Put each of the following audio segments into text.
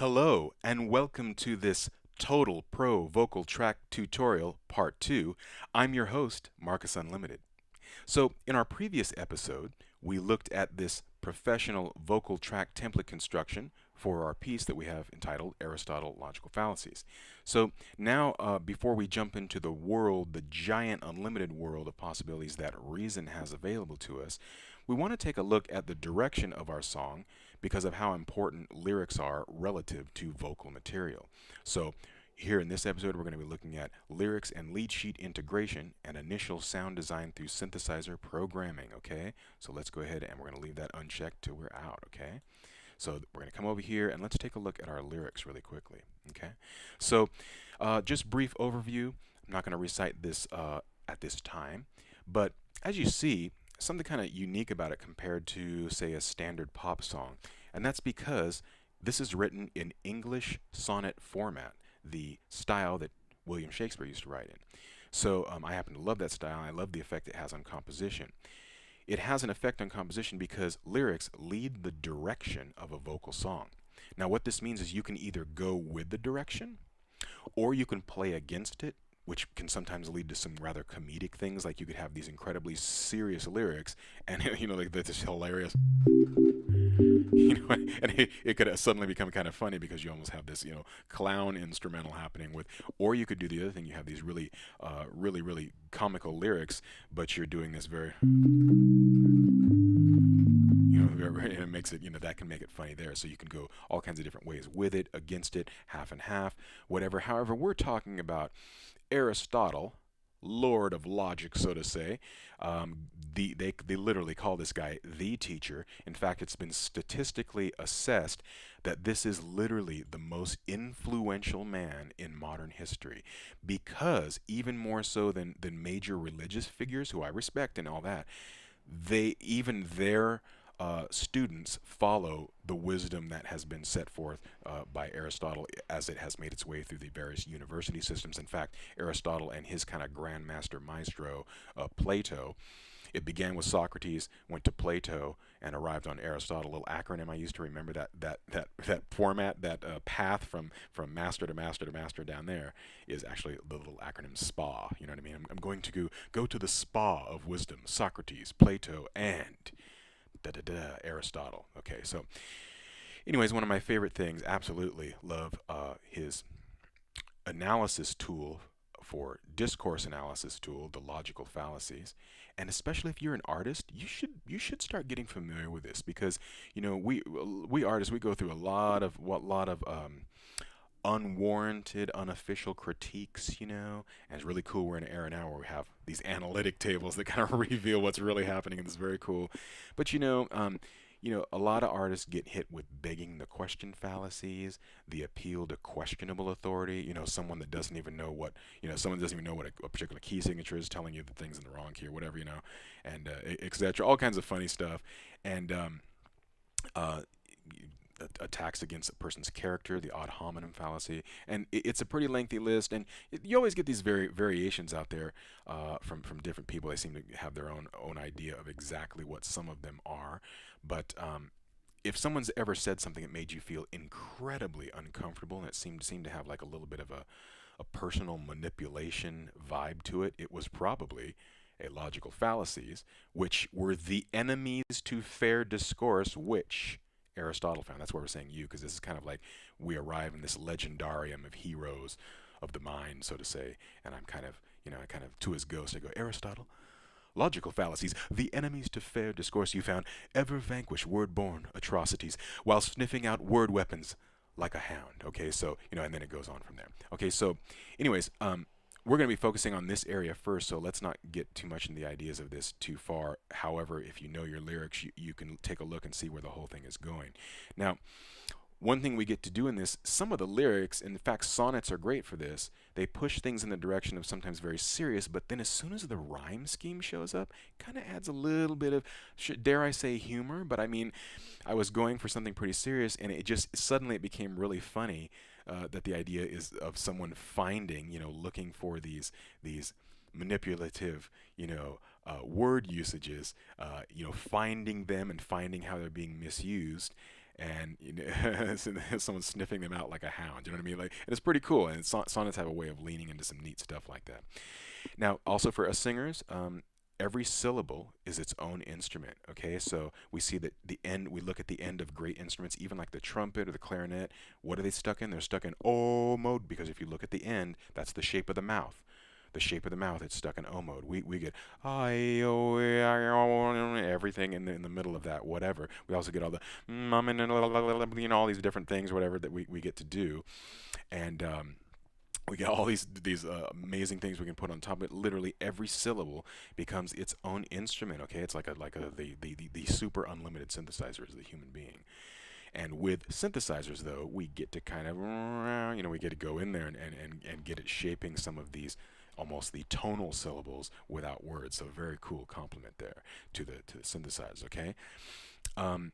Hello, and welcome to this Total Pro Vocal Track Tutorial Part 2. I'm your host, Marcus Unlimited. So, in our previous episode, we looked at this professional vocal track template construction for our piece that we have entitled Aristotle Logical Fallacies. So, now, before we jump into the giant unlimited world of possibilities that reason has available to us, we want to take a look at the direction of our song because of how important lyrics are relative to vocal material. So, here in this episode, we're going to be looking at lyrics and lead sheet integration and initial sound design through synthesizer programming, okay? So let's go ahead and we're going to leave that unchecked till we're out, okay? So we're going to come over here and let's take a look at our lyrics really quickly, okay? So just brief overview. I'm not going to recite this at this time, but as you see, something kind of unique about it compared to, say, a standard pop song, and that's because this is written in English sonnet format, the style that William Shakespeare used to write in. So I happen to love that style. I love the effect it has on composition. It has an effect on composition because lyrics lead the direction of a vocal song. Now what this means is you can either go with the direction or you can play against it, which can sometimes lead to some rather comedic things. Like you could have these incredibly serious lyrics and like this hilarious and it could suddenly become kind of funny because you almost have this clown instrumental happening with, or you could do the other thing. You have these really comical lyrics, but you're doing this very and it makes it, that can make it funny there. So you can go all kinds of different ways with it, against it, half and half, whatever. However, we're talking about Aristotle, Lord of Logic, so to say. They literally call this guy the teacher. In fact, it's been statistically assessed that this is literally the most influential man in modern history, because even more so than major religious figures who I respect and all that, their students follow the wisdom that has been set forth by Aristotle as it has made its way through the various university systems. In fact, Aristotle and his kind of grandmaster maestro, Plato, it began with Socrates, went to Plato, and arrived on Aristotle. A little acronym I used to remember that format, that path from master to master to master down there is actually the little acronym SPA. You know what I mean? I'm going to go to the spa of wisdom: Socrates, Plato, and Aristotle. Okay, so anyways, one of my favorite things, absolutely love his analysis tool for discourse analysis tool, the logical fallacies. And especially if you're an artist, you should start getting familiar with this, because we artists, we go through a lot of unwarranted, unofficial critiques, and it's really cool. We're in an era now where we have these analytic tables that kind of reveal what's really happening, and it's very cool. But a lot of artists get hit with begging the question fallacies, the appeal to questionable authority. Someone that doesn't even know what, someone doesn't even know what a particular key signature is, telling you the things in the wrong key or whatever, and etc. All kinds of funny stuff, and uh, attacks against a person's character, the ad hominem fallacy, and it's a pretty lengthy list. And you always get these variations out there from different people. They seem to have their own idea of exactly what some of them are. But if someone's ever said something that made you feel incredibly uncomfortable and it seemed to have like a little bit of a personal manipulation vibe to it, it was probably a logical fallacies, which were the enemies to fair discourse, which Aristotle found. That's why we're saying you, because this is kind of like we arrive in this legendarium of heroes of the mind, so to say. And I'm kind of, to his ghost, I go, Aristotle, logical fallacies, the enemies to fair discourse you found, ever vanquish word-born atrocities, while sniffing out word weapons like a hound. Okay, so, and then it goes on from there. Okay, so, anyways, we're going to be focusing on this area first, so let's not get too much in the ideas of this too far. However, if you know your lyrics, you can take a look and see where the whole thing is going. Now, one thing we get to do in this, some of the lyrics, in fact, sonnets are great for this. They push things in the direction of sometimes very serious, but then as soon as the rhyme scheme shows up, kind of adds a little bit of, dare I say, humor. But I mean, I was going for something pretty serious, and it just suddenly it became really funny that the idea is of someone finding, looking for these manipulative, word usages, finding them and finding how they're being misused, and you know, someone's sniffing them out like a hound. You know what I mean? Like, and it's pretty cool. And sonnets have a way of leaning into some neat stuff like that. Now, also for us singers, every syllable is its own instrument. Okay, so we see that the end. We look at the end of great instruments, even like the trumpet or the clarinet. What are they stuck in? They're stuck in O mode, because if you look at the end, that's the shape of the mouth. The shape of the mouth, it's stuck in O mode. We get I O everything in the middle of that, whatever. We also get all the all these different things, whatever, that we get to do, and we get all these amazing things we can put on top of it. Literally every syllable becomes its own instrument. Okay, it's like the super unlimited synthesizer is the human being. And with synthesizers, though, we get to kind of, we get to go in there and get it shaping some of these almost the tonal syllables without words. So very cool compliment there to the synthesizers. Okay. Um,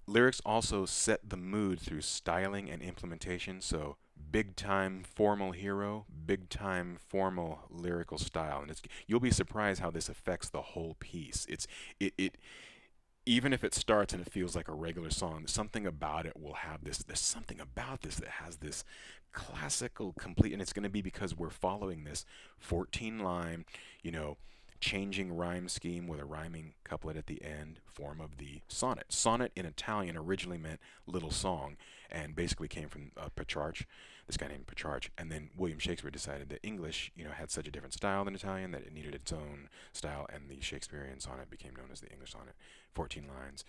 Lyrics also set the mood through styling and implementation. So big time formal hero, big time formal lyrical style, and you'll be surprised how this affects the whole piece. It even if it starts and it feels like a regular song, something about it will have this. There's something about this that has this classical complete, and it's going to be because we're following this 14 line, you know, changing rhyme scheme with a rhyming couplet at the end form of the sonnet. Sonnet in Italian originally meant little song, and basically came from Petrarch, this guy named Petrarch, and then William Shakespeare decided that English, had such a different style than Italian that it needed its own style, and the Shakespearean sonnet became known as the English sonnet. 14 lines,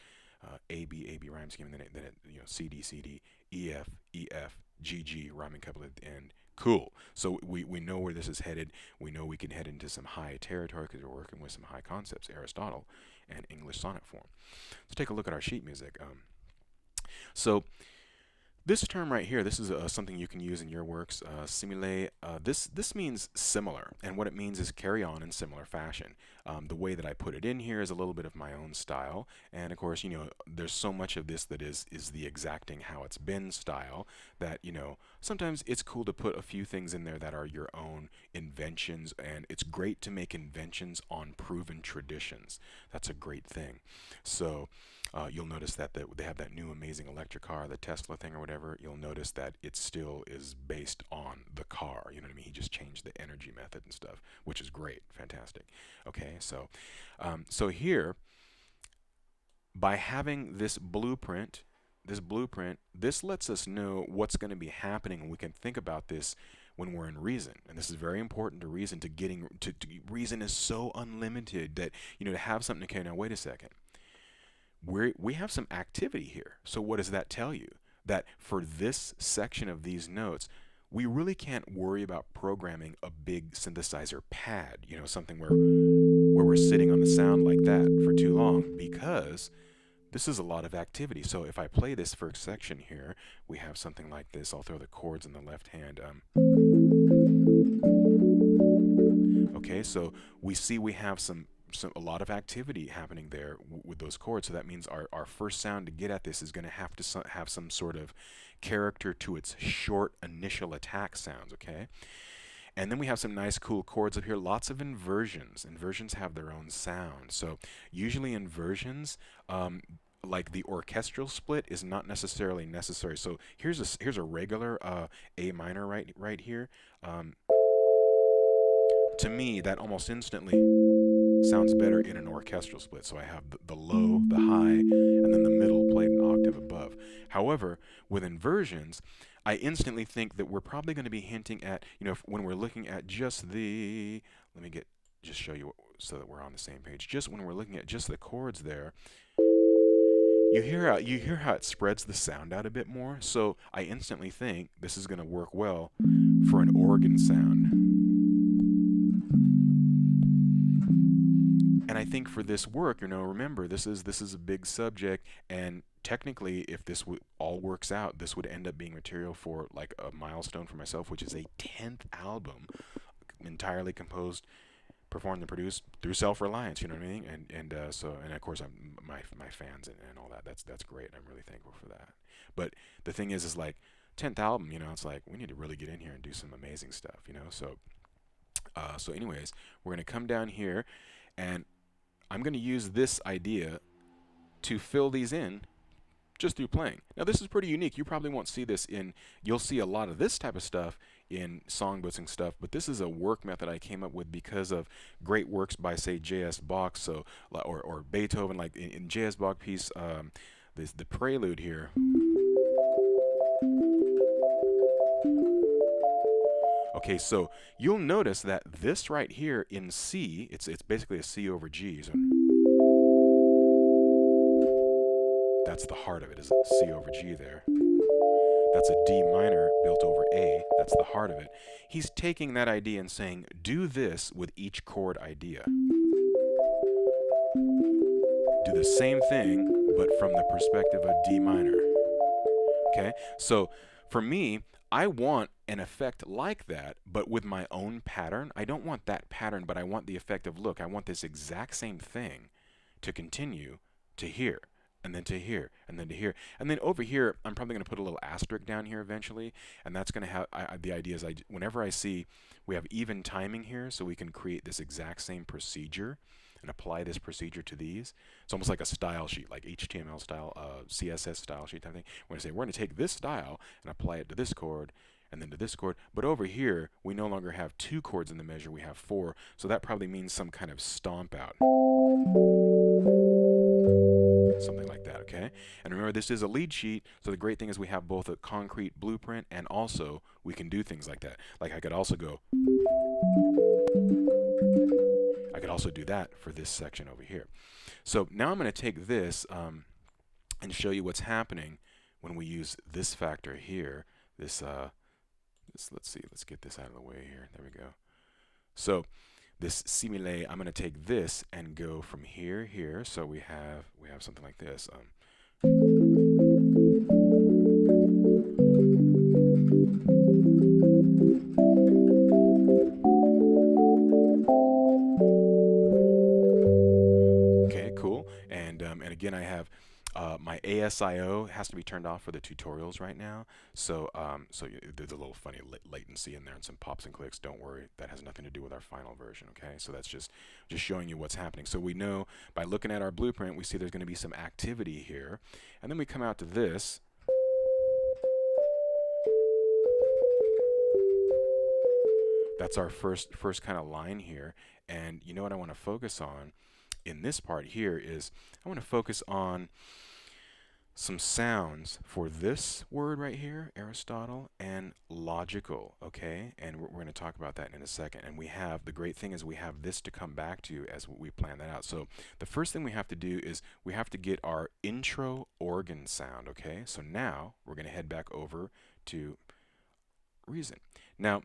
A B rhyme scheme, and then it C D C D E F E F G G rhyming couplet at the end. Cool. So we know where this is headed. We know we can head into some high territory because we're working with some high concepts, Aristotle, and English sonnet form. Let's take a look at our sheet music. So this term right here, this is something you can use in your works. Simulate. This means similar, and what it means is carry on in similar fashion. The way that I put it in here is a little bit of my own style, and of course, there's so much of this that is the exacting how it's been style that sometimes it's cool to put a few things in there that are your own inventions, and it's great to make inventions on proven traditions. That's a great thing. So. You'll notice that they have that new amazing electric car, the Tesla thing or whatever. You'll notice that it still is based on the car. You know what I mean? He just changed the energy method and stuff, which is great, fantastic. Okay, so here, by having this lets us know what's going to be happening, and we can think about this when we're in reason. And this is very important to reason. To reason is so unlimited that to have something. Okay, now wait a second. We have some activity here. So what does that tell you? That for this section of these notes, we really can't worry about programming a big synthesizer pad, something where we're sitting on the sound like that for too long, because this is a lot of activity. So if I play this first section here, we have something like this. I'll throw the chords in the left hand. Okay, so we see we have a lot of activity happening there with those chords. So that means our first sound to get at this is going to have some sort of character to its short initial attack sounds. Okay, and then we have some nice cool chords up here. Lots of inversions. Inversions have their own sound. So usually inversions, like the orchestral split, is not necessarily necessary. So here's a regular A minor right here. To me, that almost instantly sounds better in an orchestral split. So I have the low, the high, and then the middle played an octave above. However, with inversions, I instantly think that we're probably going to be hinting at, when we're looking at just let me just show you so that we're on the same page. Just when we're looking at just the chords there, you hear how it spreads the sound out a bit more. So I instantly think this is going to work well for an organ sound. And I think for this work, remember, this is a big subject, and technically, if this all works out, this would end up being material for like a milestone for myself, which is a 10th album, entirely composed, performed, and produced through Self-Reliance. You know what I mean? And of course, my fans and all that. That's great. I'm really thankful for that. But the thing is like 10th album. It's like we need to really get in here and do some amazing stuff. So anyways, we're gonna come down here, and I'm going to use this idea to fill these in just through playing. Now this is pretty unique. You probably won't see this you'll see a lot of this type of stuff in songbooks and stuff, but this is a work method I came up with because of great works by, say, J.S. Bach, so or Beethoven. Like in J.S. Bach piece, the prelude here. Okay, so you'll notice that this right here in C, it's basically a C over G. So that's the heart of it, is C over G there. That's a D minor built over A. That's the heart of it. He's taking that idea and saying, do this with each chord idea. Do the same thing, but from the perspective of D minor. Okay, so for me, I want an effect like that, but with my own pattern. I don't want that pattern, but I want the effect of, look, I want this exact same thing to continue to here, and then to here, and then to here. And then over here, I'm probably going to put a little asterisk down here eventually, and that's going to have, the idea is, whenever I see we have even timing here, so we can create this exact same procedure and apply this procedure to these. It's almost like a style sheet, like HTML style, CSS style sheet type thing. We're going to say, we're going to take this style and apply it to this chord, and then to this chord. But over here, we no longer have 2 chords in the measure, we have 4. So that probably means some kind of stomp out. Something like that, okay? And remember, this is a lead sheet, so the great thing is we have both a concrete blueprint, and also we can do things like that. Like I could also go, I could also do that for this section over here. So now I'm going to take this and show you what's happening when we use this factor here. Let's see, let's get this out of the way here. There we go. So this simile, I'm going to take this and go from here. So we have something like this. Okay, cool. And again, I have my ASIO has to be turned off for the tutorials right now. So there's a little funny latency in there and some pops and clicks. Don't worry, that has nothing to do with our final version. Okay, so that's just showing you what's happening. So we know by looking at our blueprint, we see there's going to be some activity here, and then we come out to this. That's our first kind of line here. And you know what I want to focus on in this part here is I want to focus on some sounds for this word right here, Aristotle, and logical, okay? And we're going to talk about that in a second. And we have, the great thing is we have this to come back to as we plan that out. So the first thing we have to do is we have to get our intro organ sound, okay? So now we're going to head back over to Reason. Now,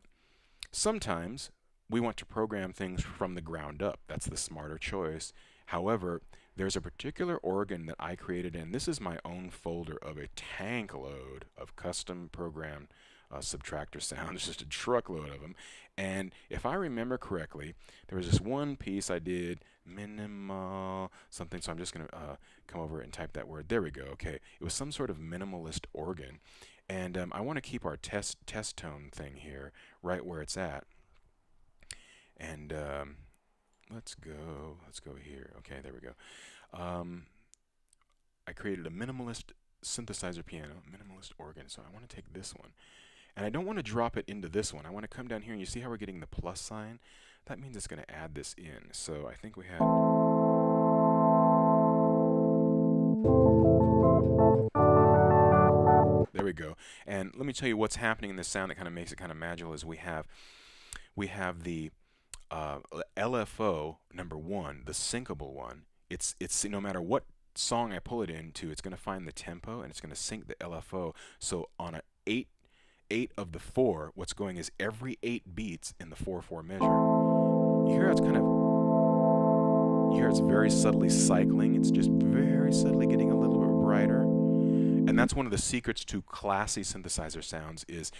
sometimes we want to program things from the ground up. That's the smarter choice. However, there's a particular organ that I created, and this is my own folder of a tank load of custom programmed subtractor sounds, just a truckload of them. And if I remember correctly, there was this one piece I did, minimal something, so I'm just going to come over and type that word. There we go. Okay, it was some sort of minimalist organ. And I want to keep our test tone thing here right where it's at. And let's go here. Okay, there we go. I created a minimalist synthesizer piano, minimalist organ. So I want to take this one, and I don't want to drop it into this one. I want to come down here, and you see how we're getting the plus sign? That means it's going to add this in. So I think we had. There we go. And let me tell you what's happening in this sound that kind of makes it kind of magical is we have the LFO number 1, the syncable one. It's no matter what song I pull it into, it's going to find the tempo and it's going to sync the LFO. So on a 8 of the 4, what's going is every 8 beats in the 4/4 measure. You hear it's kind of, you hear it's very subtly cycling. It's just very subtly getting a little bit brighter. And that's one of the secrets to classy synthesizer sounds is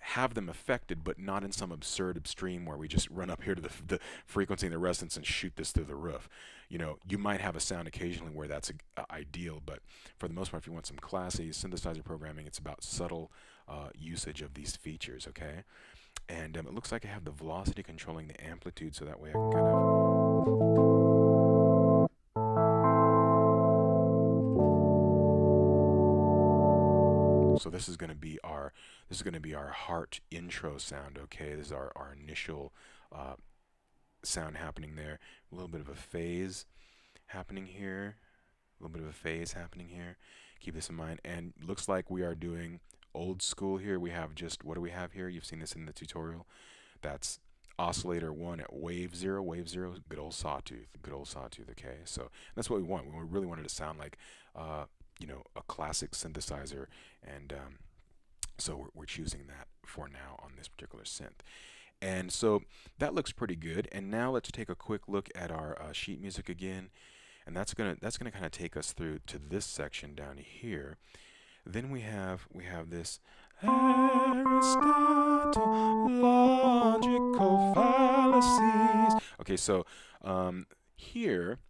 have them affected, but not in some absurd extreme where we just run up here to the frequency and the resonance and shoot this through the roof. You know, you might have a sound occasionally where that's ideal, but for the most part, if you want some classy synthesizer programming, it's about subtle usage of these features, okay? And it looks like I have the velocity controlling the amplitude, so that way I can kind of... So this is going to be our heart intro sound. Okay, this is our initial sound happening there. A little bit of a phase happening here. A little bit of a phase happening here. Keep this in mind. And looks like we are doing old school here. We have just, what do we have here? You've seen this in the tutorial. That's oscillator 1 at wave 0, good old sawtooth, okay? So that's what we want. We really wanted to sound like, you know, a classic synthesizer, and so we're choosing that for now on this particular synth. And so that looks pretty good. And now let's take a quick look at our sheet music again, and that's gonna kind of take us through to this section down here. Then we have this Aristotle logical fallacies. Okay, so here,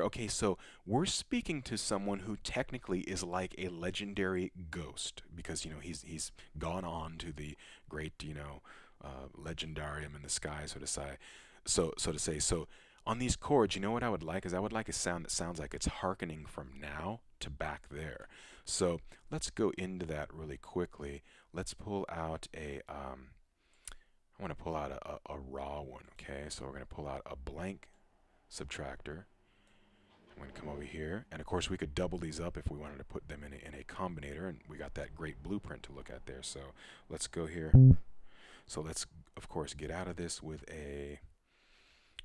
okay, so we're speaking to someone who technically is like a legendary ghost, because, you know, he's gone on to the great, you know, legendarium in the sky, so to say. So on these chords, you know what I would like is I would like a sound that sounds like it's hearkening from now to back there. So let's go into that really quickly. Let's pull out I want to pull out a raw one, okay? So we're going to pull out a blank subtractor. I'm going to come over here, and of course we could double these up if we wanted to put them in a combinator, and we got that great blueprint to look at there. So let's go here. So let's, of course, get out of this with a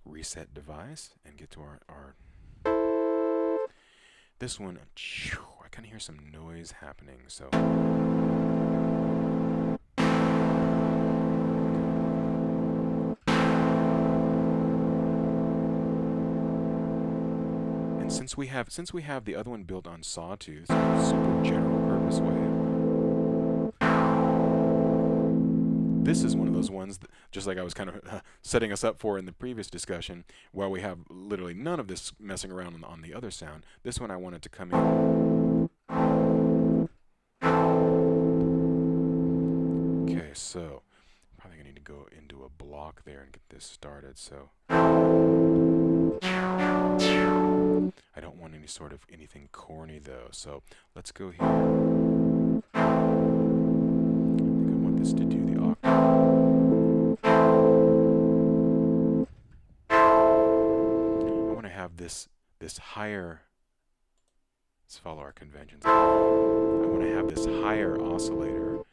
reset device and get to our this one. I kind of hear some noise happening, so and since we have the other one built on sawtooth, super general purpose wave, this is one of those ones that, just like I was kind of setting us up for in the previous discussion, where we have literally none of this messing around on the other sound. This one I wanted to come in. Okay, so probably gonna need to go into a block there and get this started. So I don't want any sort of anything corny though. So let's go here. I think I want this to do the octave. I want to have this higher. Let's follow our conventions. I want to have this higher oscillator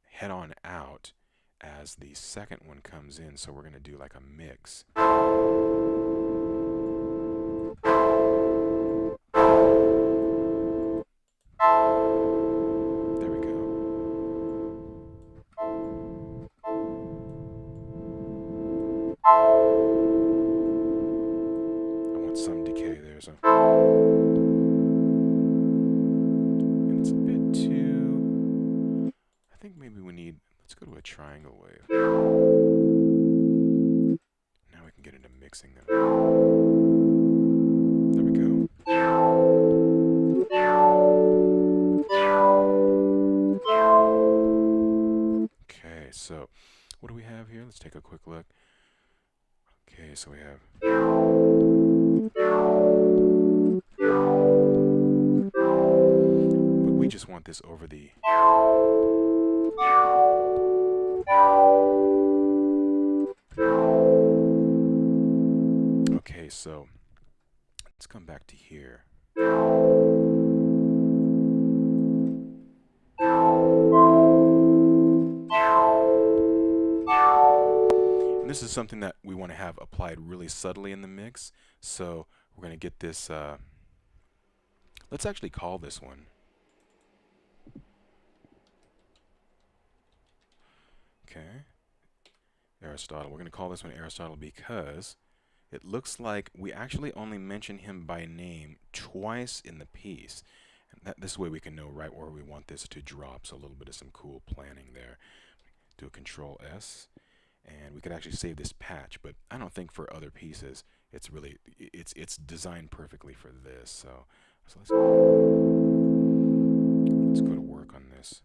head on out as the second one comes in. So we're going to do like a mix. There we go. I want some decay there, so. And it's a bit too. I think maybe we need. Let's go to a triangle wave. Now we can get into mixing them. There we go. Okay, so what do we have here? Let's take a quick look. Okay, so we have. But we just want this over the. Okay, so let's come back to here. And this is something that we want to have applied really subtly in the mix. So we're going to get this. Let's actually call this one. Okay. Aristotle. We're going to call this one Aristotle because it looks like we actually only mention him by name twice in the piece. And this way we can know right where we want this to drop. So a little bit of some cool planning there. Do a Control S. And we could actually save this patch, but I don't think for other pieces it's really it's designed perfectly for this. So let's go to work on this.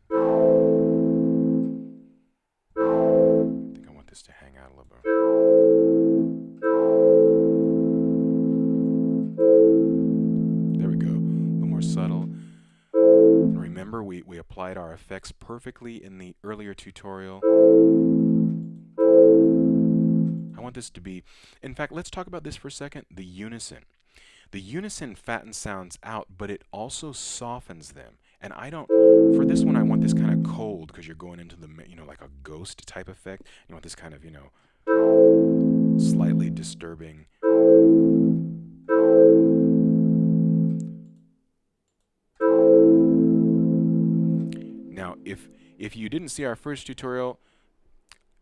I think I want this to hang out a little bit. There we go. A little more subtle. Remember, we applied our effects perfectly in the earlier tutorial. I want this to be, in fact, let's talk about this for a second, the unison. The unison fattens sounds out, but it also softens them. And I don't, for this one, I want this kind of cold because you're going into the, like a ghost type effect. You want this kind of, slightly disturbing. Now, if you didn't see our first tutorial,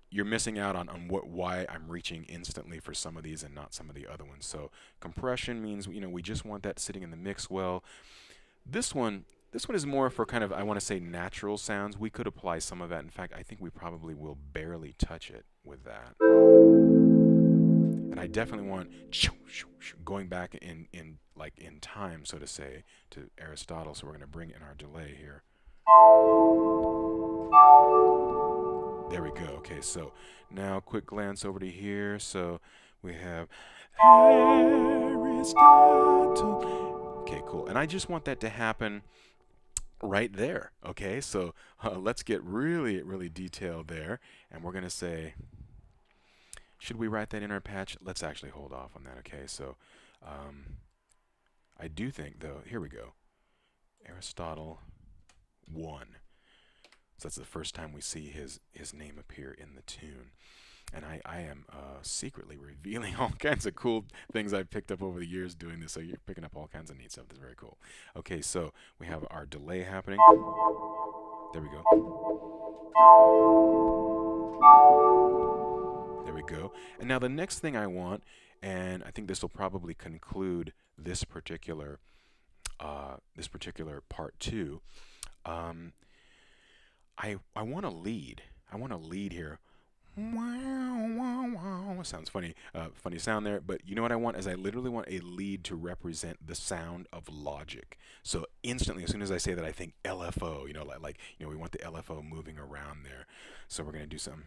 you're missing out on why I'm reaching instantly for some of these and not some of the other ones. So compression means, we just want that sitting in the mix well. This one is more for kind of, I want to say, natural sounds. We could apply some of that. In fact, I think we probably will barely touch it with that. And I definitely want going back in time, so to say, to Aristotle. So we're going to bring in our delay here. There we go. Okay, so now quick glance over to here. So we have Aristotle. Okay, cool. And I just want that to happen right there. Okay, so let's get really, really detailed there. And we're going to say, should we write that in our patch? Let's actually hold off on that. Okay, so I do think, though, here we go. Aristotle 1. So that's the first time we see his name appear in the tune. And I am secretly revealing all kinds of cool things I've picked up over the years doing this. So you're picking up all kinds of neat stuff. That's very cool. Okay, so we have our delay happening. There we go. There we go. And now the next thing I want, and I think this will probably conclude this particular part 2. I want a lead. I want a lead here. Wow, wow, wow. Sounds funny. Funny sound there. But you know what I want is I literally want a lead to represent the sound of logic. So instantly, as soon as I say that, I think LFO. We want the LFO moving around there. So we're gonna do some.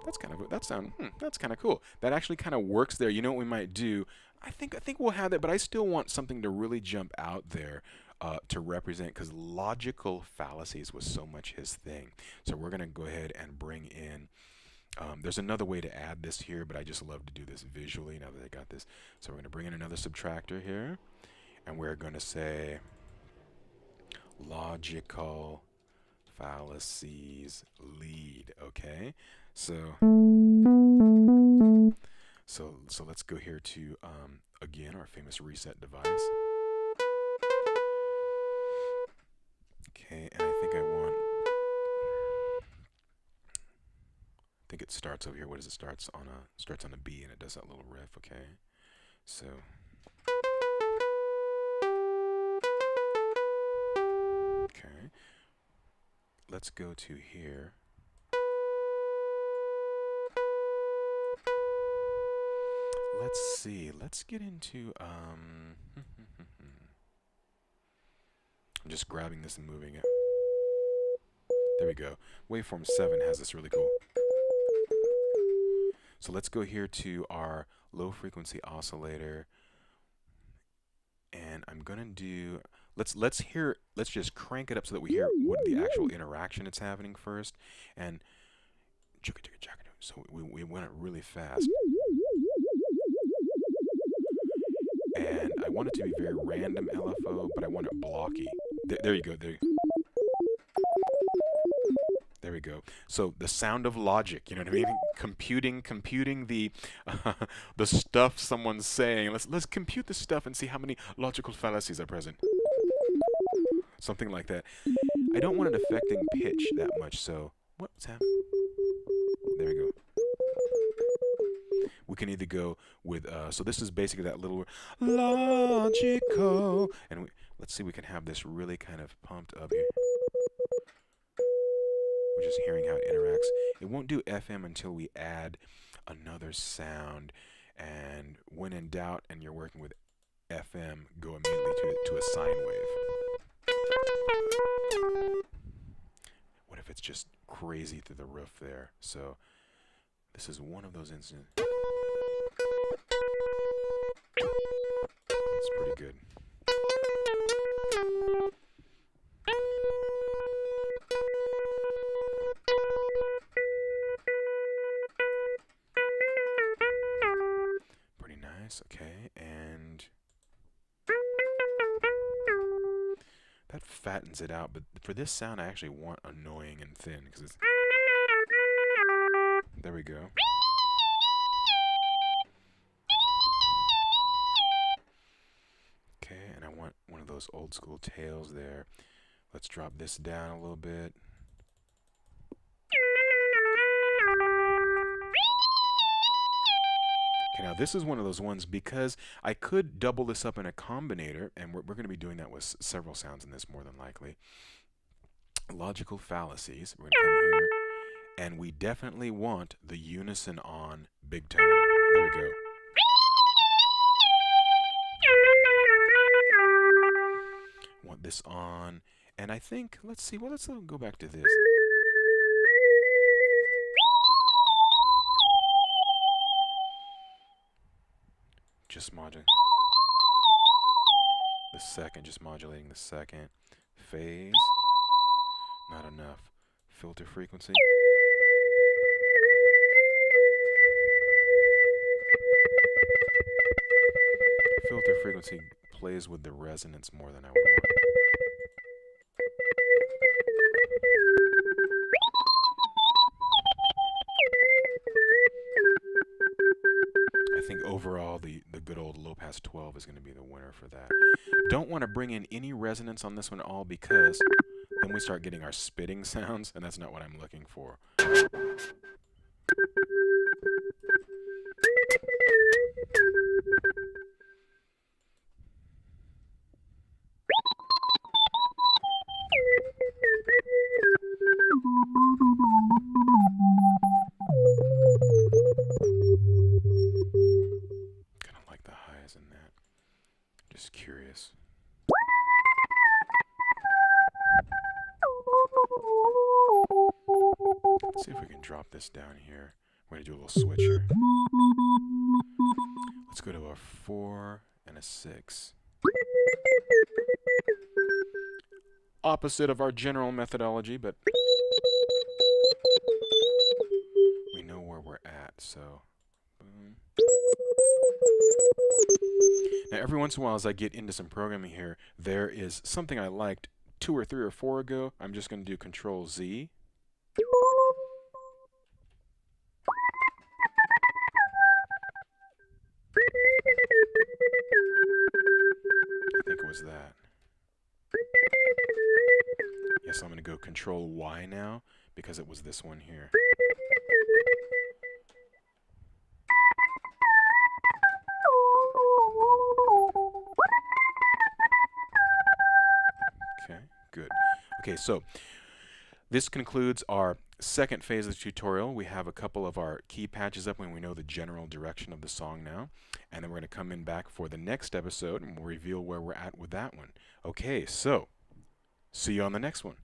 That's kind of cool. That actually kind of works there. You know what we might do? I think we'll have that, but I still want something to really jump out there to represent, because logical fallacies was so much his thing. So we're gonna go ahead and bring in. There's another way to add this here, but I just love to do this visually now that I got this. So we're gonna bring in another subtractor here, and we're gonna say logical fallacies lead. Okay. So let's go here to again our famous reset device. Okay, and I think it starts over here. What does it starts on a B, and it does that little riff. Okay, so okay, let's go to here. Let's see. Let's get into I'm just grabbing this and moving it. There we go. Waveform 7 has this really cool. So let's go here to our low frequency oscillator, and I'm gonna do. Let's just crank it up so that we hear what the actual interaction it's happening first, and so we went it really fast. And I want it to be very random LFO, but I want it blocky. There you go. There we go. So the sound of logic, you know what I mean? Computing the the stuff someone's saying. Let's compute the stuff and see how many logical fallacies are present. Something like that. I don't want it affecting pitch that much, so what's happening? There we go. We can either go with, so this is basically that little logical, and let's see, we can have this really kind of pumped up here. We're just hearing how it interacts. It won't do FM until we add another sound, and when in doubt and you're working with FM, go immediately to a sine wave. What if it's just crazy through the roof there? So this is one of those instances. Let's pretty good. Pretty nice. Okay, and that fattens it out. But for this sound, I actually want annoying and thin because it's. There we go. Okay, and I want one of those old school tails there. Let's drop this down a little bit. Okay, now this is one of those ones because I could double this up in a combinator, and we're going to be doing that with several sounds in this more than likely. Logical fallacies. We're going to come here, and we definitely want the unison on big tone. There we go. Want this on, and I think, let's see, well, let's go back to this. Just modulating the second, just modulating the second. Phase, not enough. Filter frequency. Filter frequency plays with the resonance more than I would want. I think overall the good old low pass 12 is going to be the winner for that. Don't want to bring in any resonance on this one at all because then we start getting our spitting sounds, and that's not what I'm looking for. Kind of like the highs in that. Just curious. Let's see if we can drop this down here. We're going to do a little switch here. Let's go to a 4 and a 6. Opposite of our general methodology, but we know where we're at, so boom. Now every once in a while as I get into some programming here, there is something I liked 2 or 3 or 4 ago. I'm just going to do Control Z. I think it was that. Yes, I'm going to go Control Y now because it was this one here. Okay, good. Okay, so this concludes our second phase of the tutorial. We have a couple of our key patches up when we know the general direction of the song now. And then we're going to come in back for the next episode and we'll reveal where we're at with that one. Okay, so see you on the next one.